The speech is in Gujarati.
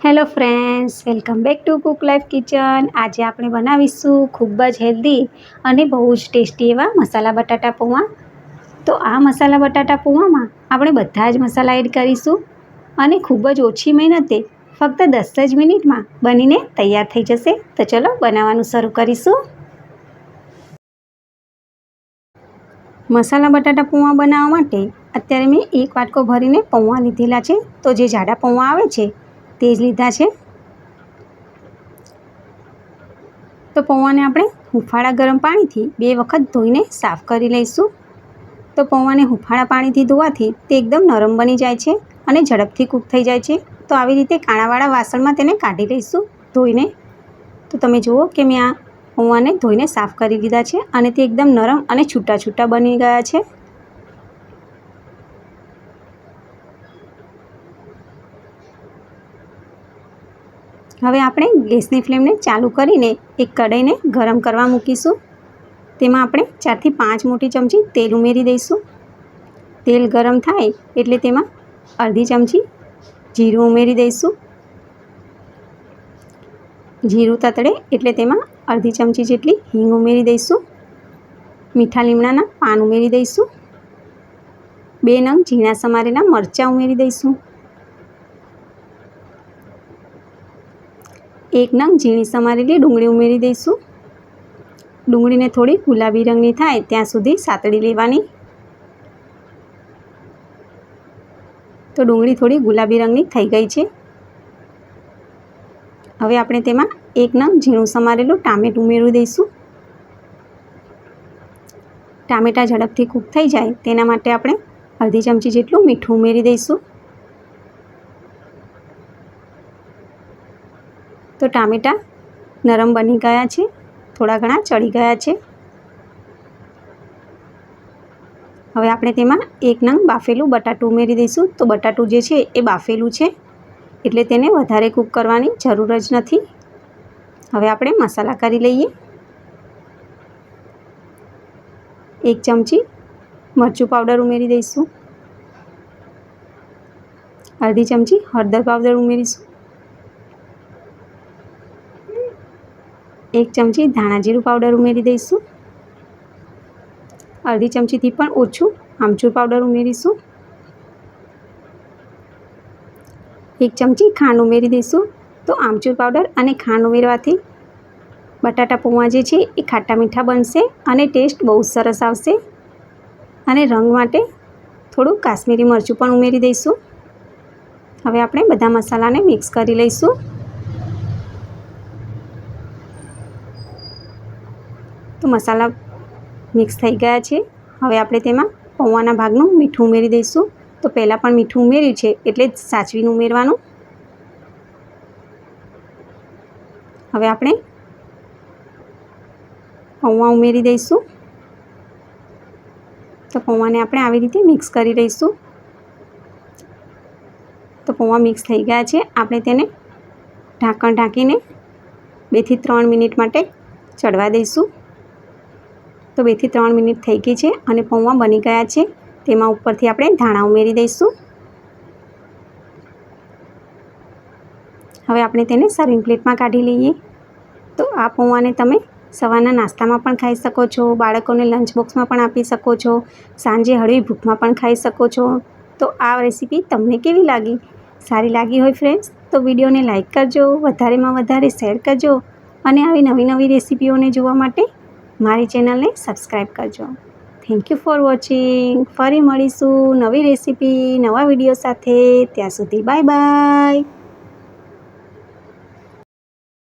Hello friends, welcome back to cook life kitchen. આજે આપણે બનાવીશું ખૂબ જ હેલ્ધી અને બહુ જ ટેસ્ટી એવા મસાલા બટાટા પૌવા। તો આ મસાલા બટાટા પૌવામાં આપણે બધા જ મસાલા એડ કરીશું અને ખૂબ જ ઓછી મહેનતે ફક્ત 10 જ મિનિટમાં બનીને તૈયાર થઈ જશે। તો ચલો બનાવવાનું શરૂ કરીશું। મસાલા બટાટા પૌવા બનાવવા માટે અત્યારે મેં એક વાટકો ભરીને પૌવા લીધેલા છે। તો જે જાડા પૌવા આવે છે તે જ લીધા છે। તો પૌવાને આપણે હુંફાળા ગરમ પાણીથી 2 વખત ધોઈને સાફ કરી લઈશું। તો પૌવાને હુંફાળા પાણીથી ધોવાથી તે એકદમ નરમ બની જાય છે અને ઝડપથી કૂક થઈ જાય છે। તો આવી રીતે કાણાવાળા વાસણમાં તેને કાઢી લઈશું ધોઈને। તો તમે જુઓ કે મેં આ પૌવાને ધોઈને સાફ કરી લીધા છે અને તે એકદમ નરમ અને છૂટા છૂટા બની ગયા છે। હવે આપણે ગેસની ફ્લેમને ચાલુ કરીને એક કઢાઈને ગરમ કરવા મૂકીશું। તેમાં આપણે 4 થી 5 મોટી ચમચી તેલ ઉમેરી દઈશું। તેલ ગરમ થાય એટલે તેમાં અડધી ચમચી જીરું ઉમેરી દઈશું। જીરું તતડે એટલે તેમાં અડધી ચમચી જેટલી હિંગ ઉમેરી દઈશું। મીઠા લીમડાના પાન ઉમેરી દઈશું। 2 નંગ ઝીણા સમારેલા મરચાં ઉમેરી દઈશું। 1 નંગ ઝીણી સમારેલી ડુંગળી ઉમેરી દઈશું। ડુંગળીને થોડી ગુલાબી રંગની થાય ત્યાં સુધી સાતળી લેવાની। તો ડુંગળી થોડી ગુલાબી રંગની થઈ ગઈ છે। હવે આપણે તેમાં 1 નંગ ઝીણું સમારેલું ટામેટું ઉમેરી દઈશું। ટામેટાં ઝડપથી કૂક થઈ જાય તેના માટે આપણે અડધી ચમચી જેટલું મીઠું ઉમેરી દઈશું। તો ટામેટાં નરમ બની ગયા છે, થોડા ઘણા ચડી ગયા છે। હવે આપણે તેમાં 1 નંગ બાફેલું બટાટું ઉમેરી દઈશું। તો બટાટું જે છે એ બાફેલું છે એટલે તેને વધારે કૂક કરવાની જરૂર જ નથી। હવે આપણે મસાલા કરી લઈએ। 1 ચમચી મરચું પાવડર ઉમેરી દઈશું। અડધી ચમચી હળદર પાવડર ઉમેરીશું। 1 ચમચી ધાણા જીરું પાવડર ઉમેરી દઈશું। અડધી ચમચીથી પણ ઓછું આમચૂર પાવડર ઉમેરીશું। 1 ચમચી ખાંડ ઉમેરી દઈશું। તો આમચૂર પાવડર અને ખાંડ ઉમેરવાથી બટાટા પૌવા જે છે એ ખાટા મીઠા બનશે અને ટેસ્ટ બહુ સરસ આવશે। અને રંગ માટે થોડું કાશ્મીરી મરચું પણ ઉમેરી દઈશું। હવે આપણે બધા મસાલાને મિક્સ કરી લઈશું। તો મસાલા મિક્સ થઈ ગયા છે। હવે આપણે તેમાં પૌવાના ભાગનું મીઠું ઉમેરી દઈશું। તો પહેલાં પણ મીઠું ઉમેર્યું છે એટલે જ સાચવીને ઉમેરવાનું। હવે આપણે પૌવા ઉમેરી દઈશું। તો પૌવાને આપણે આવી રીતે મિક્સ કરી દઈશું। તો પૌવા મિક્સ થઈ ગયા છે। આપણે તેને ઢાંકણ ઢાંકીને 2 થી 3 મિનિટ માટે ચડવા દઈશું। તો 2 થી 3 મિનિટ થઈ ગઈ છે અને પૌવા બની ગયા છે। તેમાં ઉપરથી આપણે ધાણા ઉમેરી દઈશું। હવે આપણે તેને સર્વિંગ પ્લેટમાં કાઢી લઈએ। તો આ પૌવાને તમે સવારના નાસ્તામાં પણ ખાઈ શકો છો, બાળકોને લંચ બોક્સમાં પણ આપી શકો છો, સાંજે હળવી ભૂખમાં પણ ખાઈ શકો છો। તો આ રેસીપી તમને કેવી લાગી? સારી લાગી હોય ફ્રેન્ડ્સ તો વિડીયોને લાઇક કરજો, વધારેમાં વધારે શેર કરજો અને આવી નવી નવી રેસીપીઓને જોવા માટે મારી ચેનલને સબસ્ક્રાઈબ કરજો। Thank you for watching. ફરી મળીશું નવી રેસીપી નવા વિડીયો સાથે। ત્યાં સુધી બાય બાય।